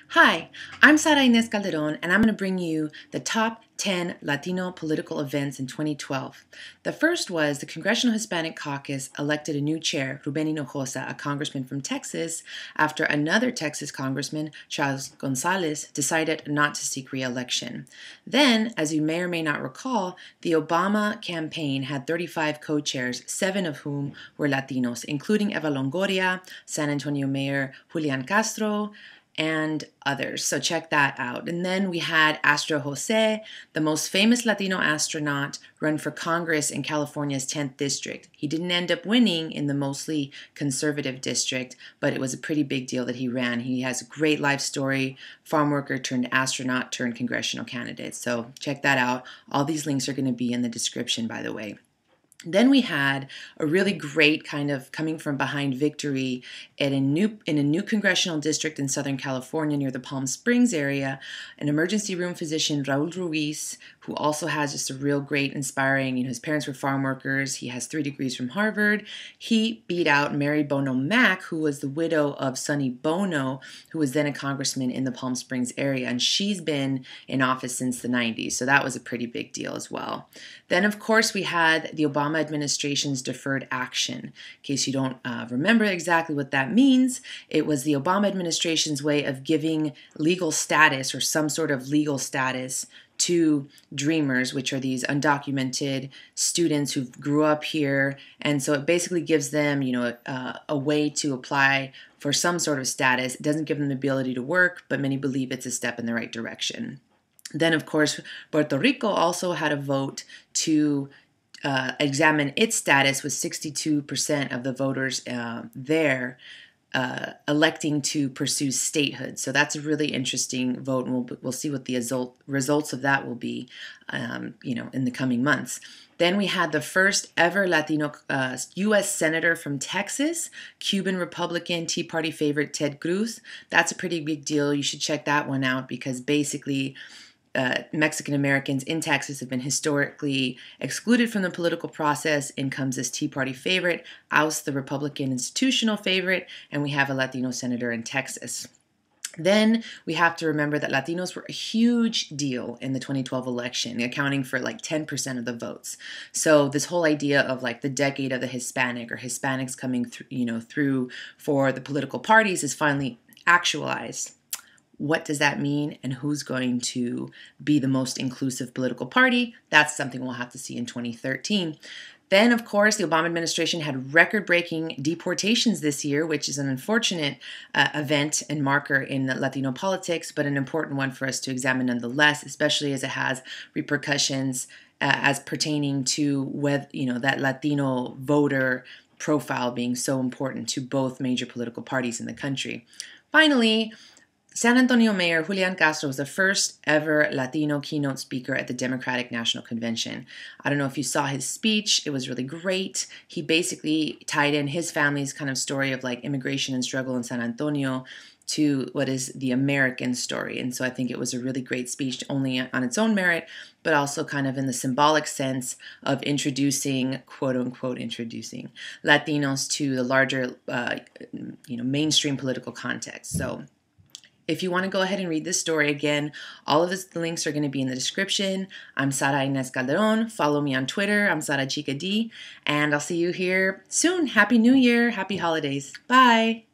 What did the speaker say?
Hi, I'm Sara Ynez Calderon, and I'm going to bring you the top 10 Latino political events in 2012. The first was the Congressional Hispanic Caucus elected a new chair, Ruben Hinojosa, a congressman from Texas, after another Texas congressman, Charles Gonzalez, decided not to seek re-election. Then, as you may or may not recall, the Obama campaign had 35 co-chairs, 7 of whom were Latinos, including Eva Longoria, San Antonio Mayor Julian Castro, and others. So check that out. And then we had Astro Jose, the most famous Latino astronaut, run for Congress in California's 10th district. He didn't end up winning in the mostly conservative district, but it was a pretty big deal that he ran. He has a great life story, farm worker turned astronaut turned congressional candidate. So check that out. All these links are going to be in the description, by the way. Then we had a really great kind of coming from behind victory in a new congressional district in Southern California near the Palm Springs area. An emergency room physician, Raul Ruiz, who also has just a real great, inspiring, his parents were farm workers. He has 3 degrees from Harvard. He beat out Mary Bono Mack, who was the widow of Sonny Bono, who was then a congressman in the Palm Springs area. And she's been in office since the 90s. So that was a pretty big deal as well. Then, of course, we had the Obama administration's deferred action. In case you don't remember exactly what that means, it was the Obama administration's way of giving legal status or some sort of legal status to dreamers, which are these undocumented students who grew up here. And so it basically gives them, a way to apply for some sort of status. It doesn't give them the ability to work, but many believe it's a step in the right direction. Then, of course, Puerto Rico also had a vote to examine its status, with 62% of the voters there electing to pursue statehood. So that's a really interesting vote, and we'll see what the results of that will be, in the coming months. Then we had the first ever Latino U.S. Senator from Texas, Cuban Republican Tea Party favorite Ted Cruz. That's a pretty big deal. You should check that one out because basically Mexican Americans in Texas have been historically excluded from the political process. In comes this Tea Party favorite, ousts the Republican institutional favorite, and we have a Latino senator in Texas. Then we have to remember that Latinos were a huge deal in the 2012 election, accounting for like 10% of the votes. So this whole idea of like the decade of the Hispanic or Hispanics coming through for the political parties is finally actualized. What does that mean, and who's going to be the most inclusive political party? That's something we'll have to see in 2013. Then, of course, the Obama administration had record-breaking deportations this year, which is an unfortunate event and marker in Latino politics, but an important one for us to examine nonetheless, especially as it has repercussions as pertaining to whether, that Latino voter profile being so important to both major political parties in the country. Finally, San Antonio Mayor Julian Castro was the first ever Latino keynote speaker at the Democratic National Convention. I don't know if you saw his speech. It was really great. He basically tied in his family's kind of story of like immigration and struggle in San Antonio to what is the American story. And so I think it was a really great speech, only on its own merit, but also kind of in the symbolic sense of introducing, quote unquote, introducing Latinos to the larger, mainstream political context. So if you want to go ahead and read this story again, all of the links are going to be in the description. I'm Sara Ynez Calderon. Follow me on Twitter. I'm Sara Chica D. And I'll see you here soon. Happy New Year. Happy holidays. Bye.